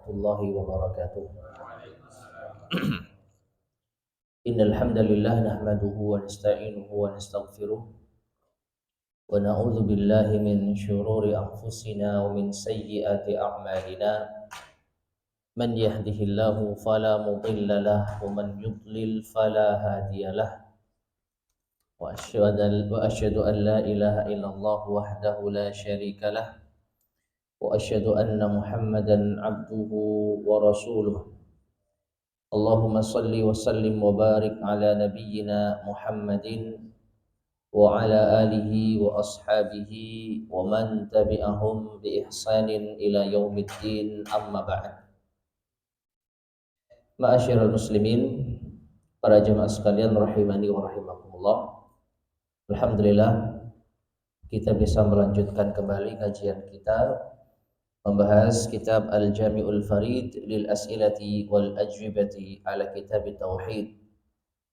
warahmatullahi wabarakatuh. Innal hamdalillah nahmaduhu wa nasta'inuhu wa nastaghfiruh wa na'udzu billahi min shururi anfusina wa min sayyiati a'malina. Man yahdihillahu fala mudilla lahu wa man yudlil fala hadiyalah. Wa asyhadu an la ilaha illallah wahdahu la syarika lah. Wa asyhadu anna Muhammadan abduhu wa rasuluh. Allahumma salli wa sallim wa barik ala nabiyyina Muhammadin wa ala alihi wa ashabihi wa man tabi'ahum bi ihsanin ila yaumiddin, amma ba'd. Ma'asyiral muslimin, para jemaah sekalian rahimani wa rahimakumullah. Alhamdulillah kita bisa melanjutkan kembali kajian kita membahas kitab Al-Jami'ul Farid lil As'ilati wal Ajwibati ala Kitab Tauhid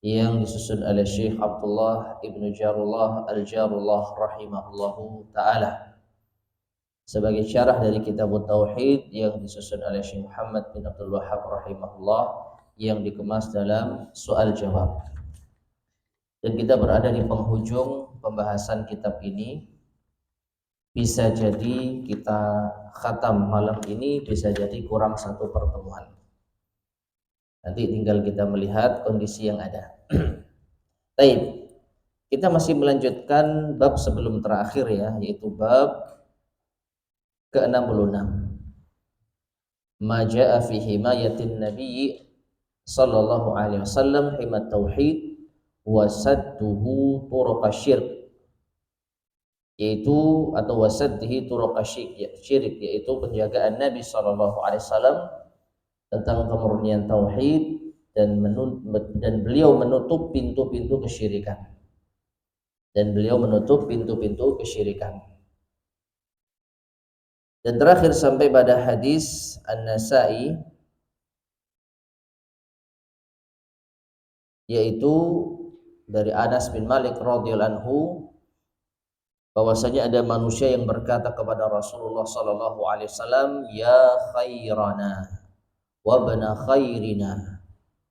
yang disusun oleh Syekh Abdullah Ibnu Jarullah Al-Jarullah rahimahullahu ta'ala sebagai syarah dari Kitab Tauhid yang disusun oleh Syekh Muhammad bin Abdul Wahhab rahimahullah yang dikemas dalam soal jawab. Dan kita berada di penghujung pembahasan kitab ini. Bisa jadi kita khatam malam ini, bisa jadi kurang satu pertemuan. Nanti tinggal kita melihat kondisi yang ada. Baik, kita masih melanjutkan bab sebelum terakhir ya, yaitu bab ke-66. Ma jaa fi himayatin nabiy sallallahu alaihi wasallam himat tauhid wa sadduhu turuqasyirk, yaitu atau wasaddihi turuqasyirik, yaitu penjagaan Nabi sallallahu alaihi wasallam tentang kemurnian tauhid dan beliau menutup pintu-pintu kesyirikan. Dan terakhir sampai pada hadis An-Nasa'i, yaitu dari Anas bin Malik radhiyallahu anhu, bahwasanya ada manusia yang berkata kepada Rasulullah sallallahu alaihi wasallam, ya khairana wa bana khairina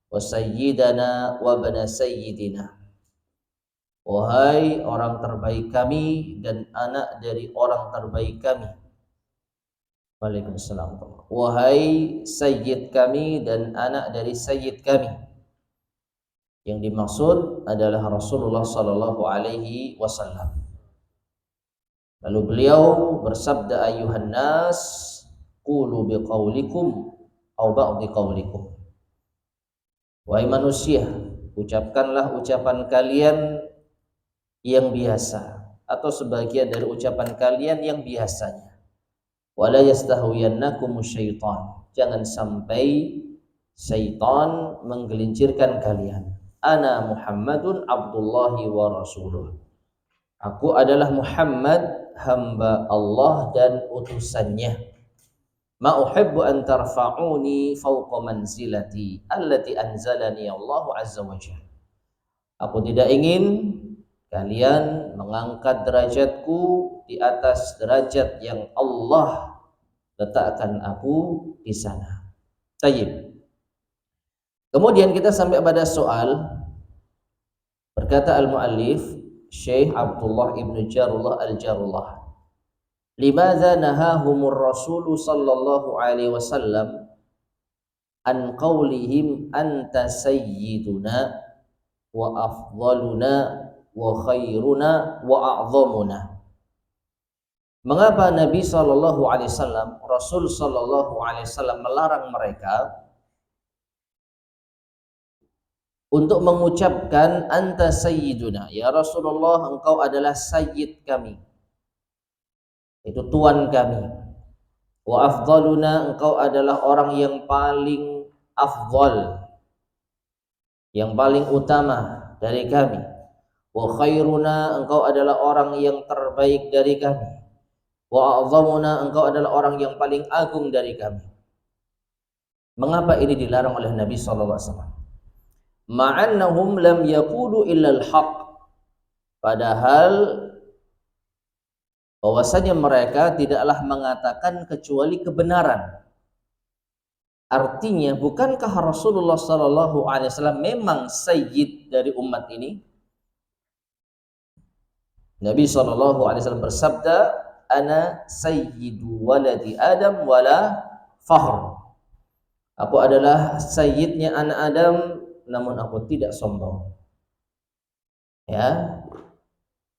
wa sayyidana wa bana sayyidina, wahai orang terbaik kami dan anak dari orang terbaik kami. Waalaikumsalam. Wahai sayyid kami dan anak dari sayyid kami. Yang dimaksud adalah Rasulullah sallallahu alaihi wasallam. Lalu beliau bersabda, ayuhan nas qulu biqaulikum au ba'di qaulikum. Wahai manusia, ucapkanlah ucapan kalian yang biasa atau sebagian dari ucapan kalian yang biasanya. Wala yastahwiyannakum syaitan. Jangan sampai syaitan menggelincirkan kalian. Ana Muhammadun abdullahi wa rasuluh. Aku adalah Muhammad, hamba Allah dan utusannya. Ma uhibbu an tarfa'uni fawqa manzilati allati anzalani Allah azza wa jalla. Aku tidak ingin kalian mengangkat derajatku di atas derajat yang Allah letakkan aku di sana. Tayyib. Kemudian kita sampai pada soal. Berkata al-muallif Syekh Abdullah Ibnu Jarullah Al-Jarullah, limadza nahahumur Rasul sallallahu alaihi wasallam an qaulihim anta sayyiduna wa afdaluna wa khairuna wa a'zamuna. Mengapa Nabi sallallahu alaihi wasallam, Rasul sallallahu alaihi wasallam melarang mereka untuk mengucapkan anta sayyiduna, ya Rasulullah engkau adalah sayyid kami, itu tuan kami. Wa afdaluna, engkau adalah orang yang paling afdal, yang paling utama dari kami. Wa khairuna, engkau adalah orang yang terbaik dari kami. Wa a'zamuna, engkau adalah orang yang paling agung dari kami. Mengapa ini dilarang oleh Nabi sallallahu alaihi wasallam? Ma'annahum lam yaqulu illa al-haq, padahal bahwasanya mereka tidaklah mengatakan kecuali kebenaran. Artinya, bukankah Rasulullah SAW memang sayyid dari umat ini? Nabi SAW bersabda, "Ana sayyidu waladi Adam wala fahr." Aku adalah sayyidnya anak Adam, namun aku tidak sombong. Ya.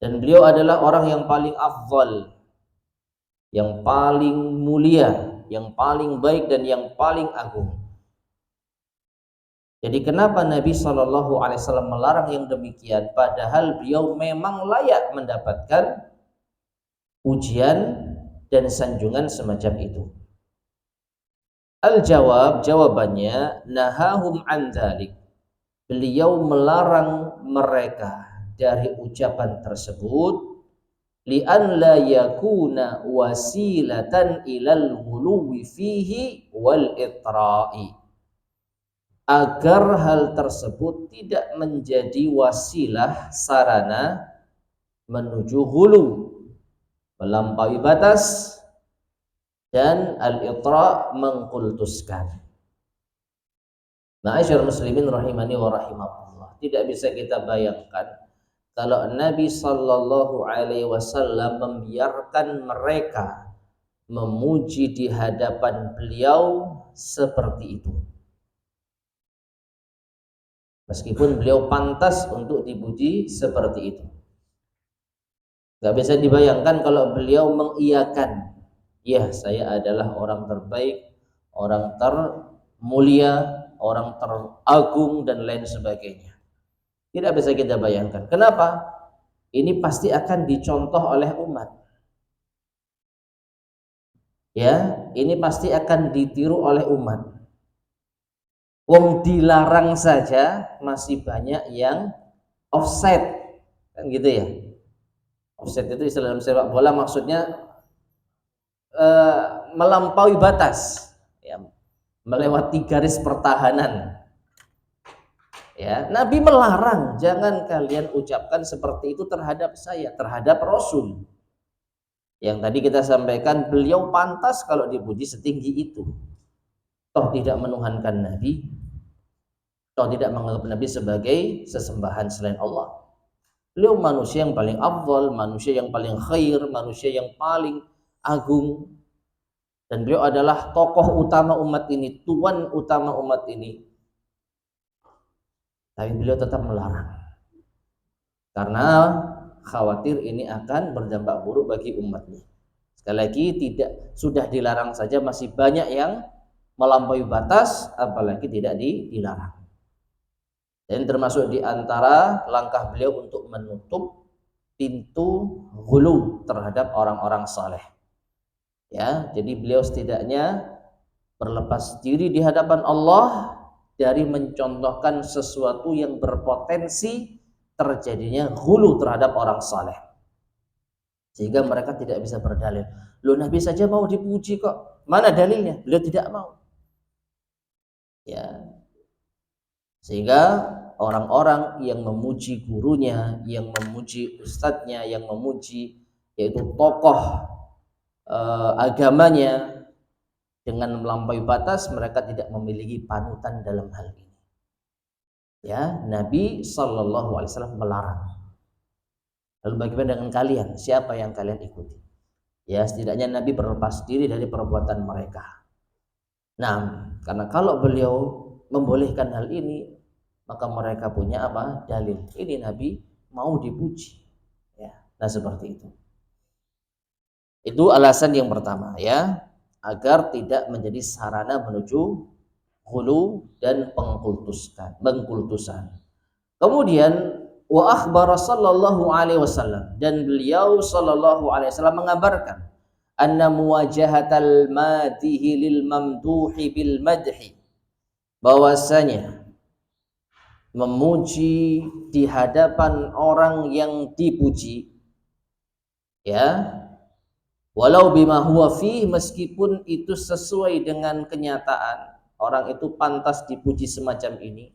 Dan beliau adalah orang yang paling afdal, yang paling mulia, yang paling baik dan yang paling agung. Jadi kenapa Nabi SAW melarang yang demikian, padahal beliau memang layak mendapatkan ujian dan sanjungan semacam itu? Jawabannya, nahahum an dzalik. Beliau melarang mereka dari ucapan tersebut, li'an la yakuna wasilatan ilal ghuluwi fihi wal itra'i, agar hal tersebut tidak menjadi wasilah sarana menuju ghulu, melampaui batas, dan al-itra, mengkultuskan. Ma'asyiral muslimin rahimani wa rahimakumullah, tidak bisa kita bayangkan kalau Nabi sallallahu alaihi wasallam membiarkan mereka memuji di hadapan beliau seperti itu. Meskipun beliau pantas untuk dipuji seperti itu. Gak bisa dibayangkan kalau beliau mengiyakan, ya saya adalah orang terbaik, orang termulia, orang teragung dan lain sebagainya. Tidak bisa kita bayangkan. Kenapa? Ini pasti akan dicontoh oleh umat. Ya, ini pasti akan ditiru oleh umat. Wong dilarang saja masih banyak yang offside, kan gitu ya. Offside itu istilah dalam sepak bola, maksudnya melampaui batas, ya, melewati garis pertahanan. Ya, Nabi melarang, jangan kalian ucapkan seperti itu terhadap saya, terhadap Rasul. Yang tadi kita sampaikan, beliau pantas kalau dipuji setinggi itu. Toh tidak menuhankan Nabi, toh tidak menganggap Nabi sebagai sesembahan selain Allah. Beliau manusia yang paling afdal, manusia yang paling khair, manusia yang paling agung. Dan beliau adalah tokoh utama umat ini, tuan utama umat ini. Tapi beliau tetap melarang. Karena khawatir ini akan berdampak buruk bagi umatnya. Sekali lagi, tidak, sudah dilarang saja masih banyak yang melampaui batas, apalagi tidak dilarang. Dan termasuk di antara langkah beliau untuk menutup pintu ghulu terhadap orang-orang saleh. Ya, jadi beliau setidaknya berlepas diri di hadapan Allah dari mencontohkan sesuatu yang berpotensi terjadinya ghulu terhadap orang saleh, sehingga mereka tidak bisa berdalil. Loh, Nabi saja mau dipuji kok, mana dalilnya? Beliau tidak mau. Ya, sehingga orang-orang yang memuji gurunya, yang memuji ustadznya, yang memuji yaitu tokoh agamanya dengan melampaui batas, mereka tidak memiliki panutan dalam hal ini. Ya, Nabi Shallallahu Alaihi Wasallam melarang. Lalu bagaimana dengan kalian? Siapa yang kalian ikuti? Ya, setidaknya Nabi berlepas diri dari perbuatan mereka. Nah, karena kalau beliau membolehkan hal ini, maka mereka punya apa? Dalil. Ini Nabi mau dipuji. Ya, nah seperti itu. Itu alasan yang pertama, ya, agar tidak menjadi sarana menuju ghulu dan pengkultusan. Kemudian wa akhbara sallallahu alaihi wasallam, dan beliau sallallahu alaihi wasallam mengabarkan anna muwajahatal madihi lil mamduhi bil madhi, bahwasanya memuji di hadapan orang yang dipuji, ya, walau bima huwa fih, meskipun itu sesuai dengan kenyataan, orang itu pantas dipuji semacam ini.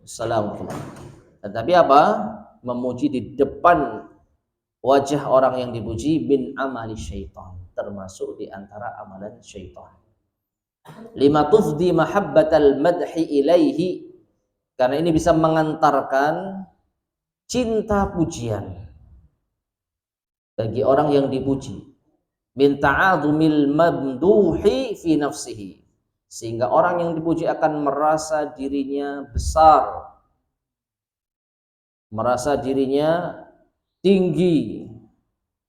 Assalamualaikum. Tetapi apa? Memuji di depan wajah orang yang dipuji bin amali syaitan, termasuk di antara amalan syaitan. Lima tufdi mahabbatal madhi ilaihi, karena ini bisa mengantarkan cinta pujian bagi orang yang dipuji. Min ta'adhumil mamduhi fi nafsihi, sehingga orang yang dipuji akan merasa dirinya besar, merasa dirinya tinggi,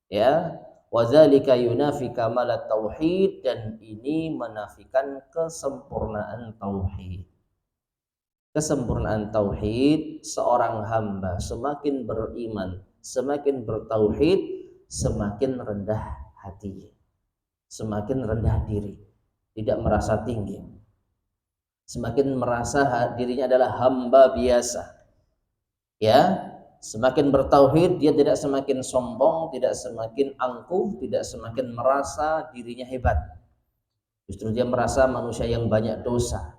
ya. Wadzalika yunafi kamalat tauhid, dan ini menafikan kesempurnaan tauhid. Kesempurnaan tauhid, seorang hamba semakin beriman, semakin bertauhid, semakin rendah hati, semakin rendah diri, tidak merasa tinggi, semakin merasa dirinya adalah hamba biasa, ya. Semakin bertauhid, dia tidak semakin sombong, tidak semakin angkuh, tidak semakin merasa dirinya hebat. Justru dia merasa manusia yang banyak dosa,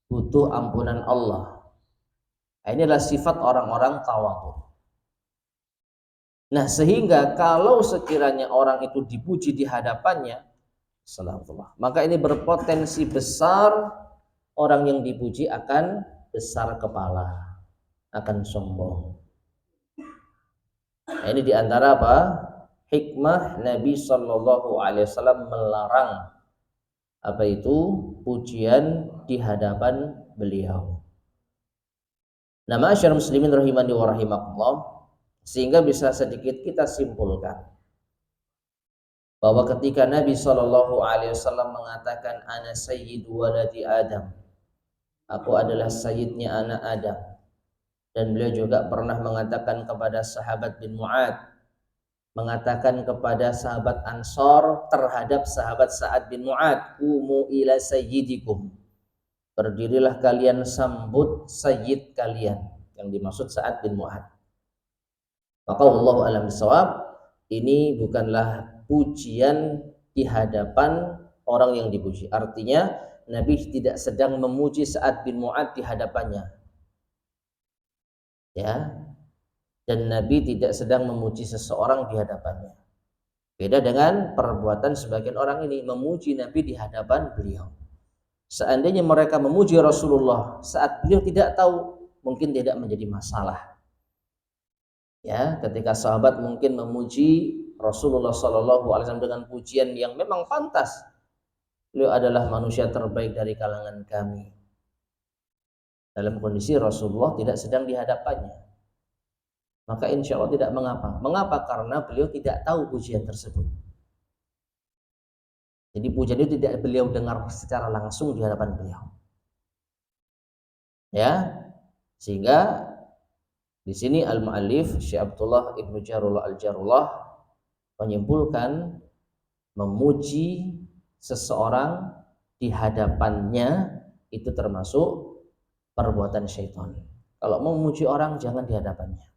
butuh ampunan Allah. Inilah sifat orang-orang tawadhu. Nah, sehingga kalau sekiranya orang itu dipuji di hadapannya, salawatullah, maka ini berpotensi besar orang yang dipuji akan besar kepala, akan sombong. Nah, ini diantara apa? Hikmah Nabi Shallallahu Alaihi Wasallam melarang apa itu pujian di hadapan beliau. Nah, ma'asyiral muslimin rahimani wa rahimakumullah, sehingga bisa sedikit kita simpulkan bahwa ketika Nabi Shallallahu Alaihi Wasallam mengatakan ana sayyidu waladi Adam, aku adalah sayyidnya anak Adam, dan beliau juga pernah mengatakan kepada sahabat bin Mu'ad, mengatakan kepada sahabat Ansor terhadap sahabat Sa'ad bin Mu'ad, qumu ila sayyidikum, berdirilah kalian sambut sayyid kalian, yang dimaksud Sa'ad bin Mu'ad. Maka wallahu a'lam bishawab, ini bukanlah pujian di hadapan orang yang dipuji. Artinya Nabi tidak sedang memuji Sa'ad bin Mu'ad di hadapannya, ya, dan Nabi tidak sedang memuji seseorang di hadapannya. Beda dengan perbuatan sebagian orang ini memuji Nabi di hadapan beliau. Seandainya mereka memuji Rasulullah saat beliau tidak tahu, mungkin tidak menjadi masalah, ya. Ketika sahabat mungkin memuji Rasulullah SAW dengan pujian yang memang pantas, beliau adalah manusia terbaik dari kalangan kami, dalam kondisi Rasulullah tidak sedang di hadapannya, maka insya Allah tidak mengapa. Mengapa? Karena beliau tidak tahu pujian tersebut. Jadi pujian itu tidak beliau dengar secara langsung di hadapan beliau, ya. Sehingga di sini al-muallif Syekh Abdullah Ibnu Jarullah al-Jarullah menyimpulkan memuji seseorang di hadapannya itu termasuk perbuatan syaitan. Kalau mau memuji orang jangan di hadapannya,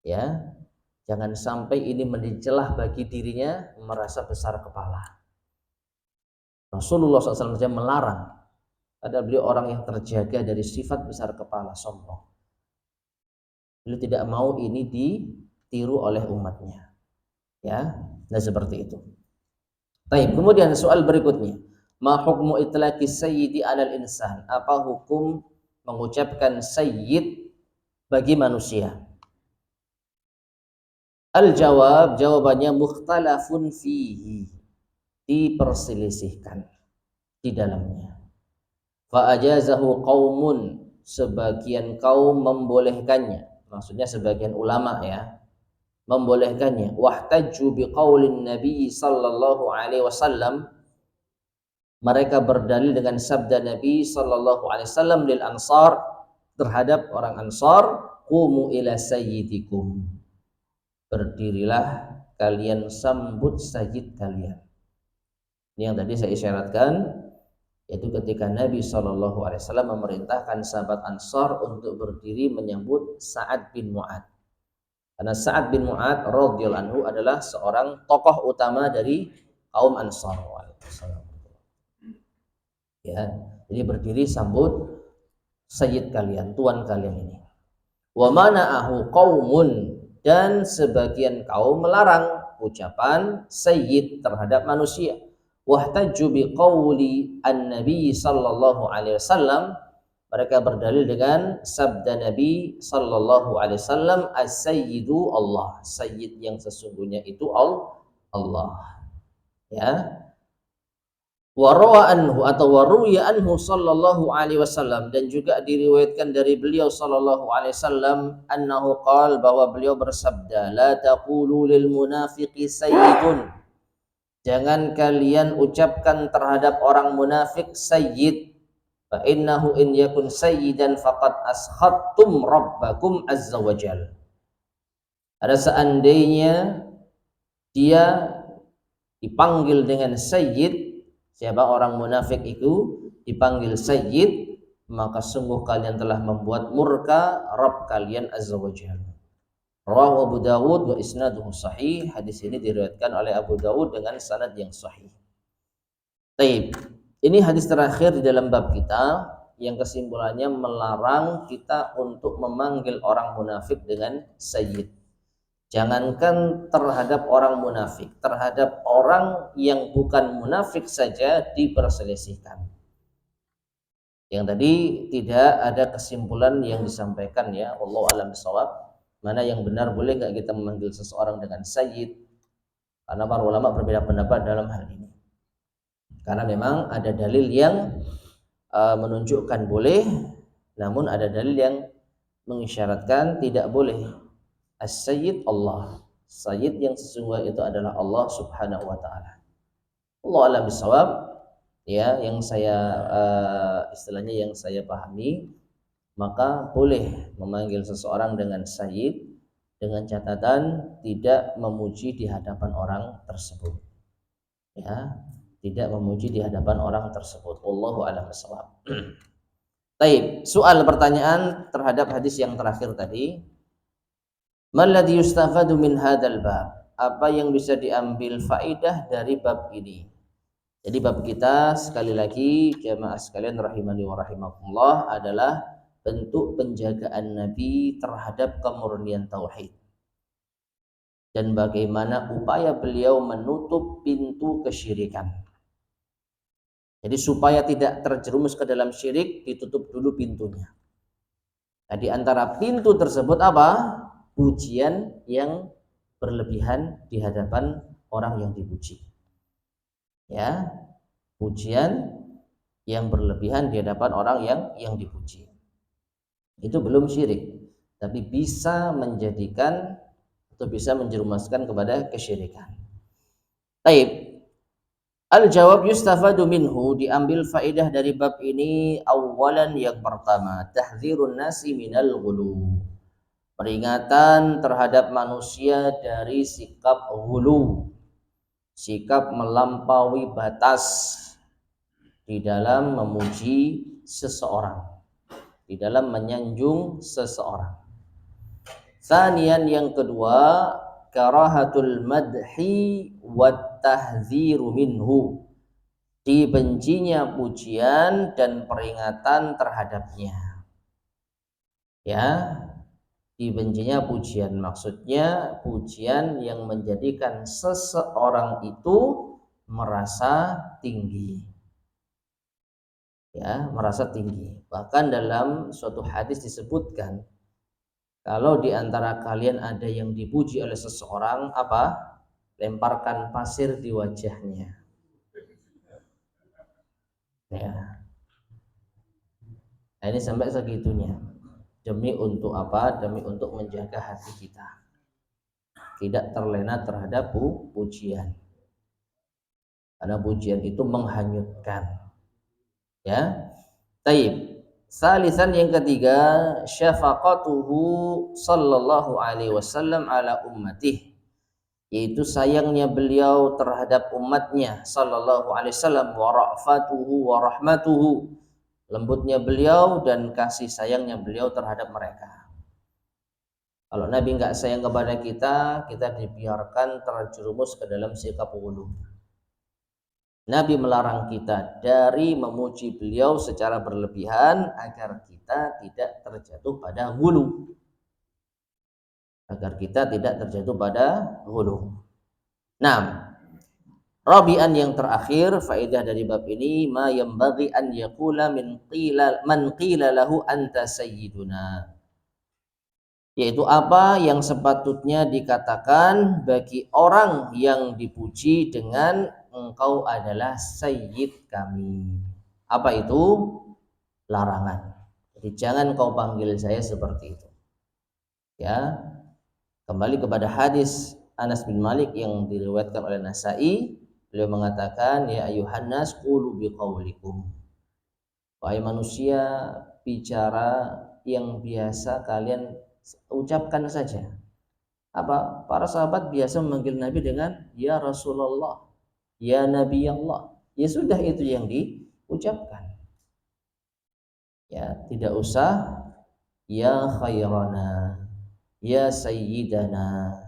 ya. Jangan sampai ini menjadi celah bagi dirinya merasa besar kepala. Rasulullah SAW saja melarang. Ada beliau orang yang terjaga dari sifat besar kepala, sombong. Beliau tidak mau ini ditiru oleh umatnya, ya. Nah, seperti itu. Baik, kemudian soal berikutnya, ma hukmu itlaqi sayyidi 'alal insan? Apa hukum mengucapkan sayyid bagi manusia? Al-jawab, jawabannya mukhtalafun fihi, diperselisihkan di dalamnya. Fa ajazahu qaumun, sebagian kaum membolehkannya, maksudnya sebagian ulama, ya, membolehkannya. Wahtajju biqaulin Nabi sallallahu alaihi wasallam, mereka berdalil dengan sabda Nabi sallallahu alaihi wasallam lil ansar, terhadap orang Ansar, qumu ila sayyidikum, berdirilah kalian sambut sayyid kalian. Ini yang tadi saya isyaratkan, yaitu ketika Nabi SAW memerintahkan sahabat Ansar untuk berdiri menyambut Sa'ad bin Mu'ad. Karena Sa'ad bin Mu'ad radhiyallahu anhu adalah seorang tokoh utama dari kaum Ansar. Ya, jadi berdiri sambut sayyid kalian, tuan kalian ini. Wa mana'ahu qaumun, dan sebagian kaum melarang ucapan sayyid terhadap manusia. Wahtajju biqauli an-nabi sallallahu alaihi wasallam, mereka berdalil dengan sabda Nabi sallallahu alaihi wasallam, as-sayyidu Allah, sayyid yang sesungguhnya itu Allah. Ya. Warawa anhu atau waruya anhu sallallahu alaihi wasallam, dan juga diriwayatkan dari beliau sallallahu alaihi wasallam annahu qala, bahwa beliau bersabda, la taqulu lil munafiqi sayyidun, jangan kalian ucapkan terhadap orang munafik sayyid, fa innahu in yakun sayyidan faqad askhattum rabbakum azza wajal. Ada seandainya dia dipanggil dengan sayyid, siapa orang munafik itu dipanggil sayyid, maka sungguh kalian telah membuat murka Rabb kalian azza wajalla. Rawahu Abu Dawud wa isnaduhu sahih. Hadis ini diriwayatkan oleh Abu Dawud dengan sanad yang sahih. Baik, ini hadis terakhir di dalam bab kita yang kesimpulannya melarang kita untuk memanggil orang munafik dengan sayyid. Jangankan terhadap orang munafik, terhadap orang yang bukan munafik saja diperselisihkan. Yang tadi tidak ada kesimpulan yang disampaikan, ya, wallahu a'lam bishawab. Mana yang benar, boleh nggak kita memanggil seseorang dengan sayyid? Karena para ulama berbeda pendapat dalam hal ini. Karena memang ada dalil yang menunjukkan boleh, namun ada dalil yang mengisyaratkan tidak boleh. As-sayyid Allah, sayyid yang sesungguhnya itu adalah Allah subhanahu wa ta'ala. Allah a'lam bishawab. Ya, yang saya istilahnya yang saya pahami, maka boleh memanggil seseorang dengan sayyid dengan catatan tidak memuji di hadapan orang tersebut. Ya, tidak memuji di hadapan orang tersebut. Wallahu a'lam bishawab. Baik, soal pertanyaan terhadap hadis yang terakhir tadi. Malladhi yustafadu min hadzal bab? Apa yang bisa diambil faidah dari bab ini? Jadi bab kita, sekali lagi jamaah sekalian rahimani wa rahimakumullah, adalah bentuk penjagaan Nabi terhadap kemurnian tauhid dan bagaimana upaya beliau menutup pintu kesyirikan. Jadi supaya tidak terjerumus ke dalam syirik, ditutup dulu pintunya. Nah, di antara pintu tersebut apa? Pujian yang berlebihan di hadapan orang yang dipuji. Ya, pujian yang berlebihan di hadapan orang yang dipuji. Itu belum syirik, tapi bisa menjadikan atau bisa menjerumuskan kepada kesyirikan. Baik. Al-jawab yustafadu minhu, diambil faedah dari bab ini. Awalan, yang pertama, tahdzirun nasi minal ghulu, peringatan terhadap manusia dari sikap ghulu, sikap melampaui batas di dalam memuji seseorang, di dalam menyanjung seseorang. Tsaniyan, yang kedua, karahatul madhi wat tahdziru minhu, dibencinya pujian dan peringatan terhadapnya. Ya, dibencinya pujian, maksudnya pujian yang menjadikan seseorang itu merasa tinggi. Ya, merasa tinggi. Bahkan dalam suatu hadis disebutkan, kalau di antara kalian ada yang dipuji oleh seseorang, apa? Lemparkan pasir di wajahnya. Ya. Nah, ini sampai segitunya. Demi untuk apa? Demi untuk menjaga hati kita tidak terlena terhadap pujian. Karena pujian itu menghanyutkan. Ya. Taib. Salisan, yang ketiga, syafaqatuhu sallallahu alaihi wasallam ala ummatih, yaitu sayangnya beliau terhadap umatnya sallallahu alaihi wasallam, wa ra'fatuhu wa rahmatuhu, lembutnya beliau dan kasih sayangnya beliau terhadap mereka. Kalau Nabi enggak sayang kepada kita, kita dibiarkan terjerumus ke dalam sikap ghulu. Nabi melarang kita dari memuji beliau secara berlebihan agar kita tidak terjatuh pada ghulu. Agar kita tidak terjatuh pada ghulu. Nah, Rabi'an yang terakhir, faedah dari bab ini, ma yambaghi an yaqula man qila lahu anta sayyiduna. Yaitu apa yang sepatutnya dikatakan bagi orang yang dipuji dengan engkau adalah sayyid kami. Apa itu? Larangan. Jadi jangan kau panggil saya seperti itu. Ya. Kembali kepada hadis Anas bin Malik yang diriwayatkan oleh Nasa'i, beliau mengatakan, ya ayuhan nas qulu biqaulikum. Wahai manusia, bicara yang biasa kalian ucapkan saja. Apa? Para sahabat biasa memanggil Nabi dengan ya Rasulullah, ya Nabi Allah. Ya sudah, itu yang diucapkan. Ya, tidak usah ya khairana, ya sayyidana,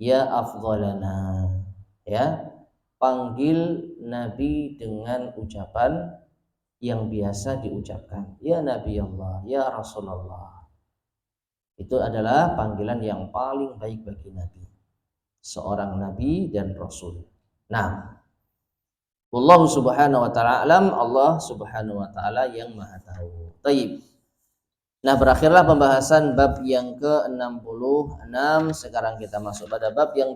ya afdhalana. Ya, panggil Nabi dengan ucapan yang biasa diucapkan. Ya Nabi Allah, ya Rasulullah. Itu adalah panggilan yang paling baik bagi Nabi, seorang Nabi dan Rasul. Nah, Allah subhanahu wa ta'ala alam, Allah subhanahu wa ta'ala yang maha tahu. Taib. Nah, berakhirlah pembahasan bab yang ke-66. Sekarang kita masuk pada bab yang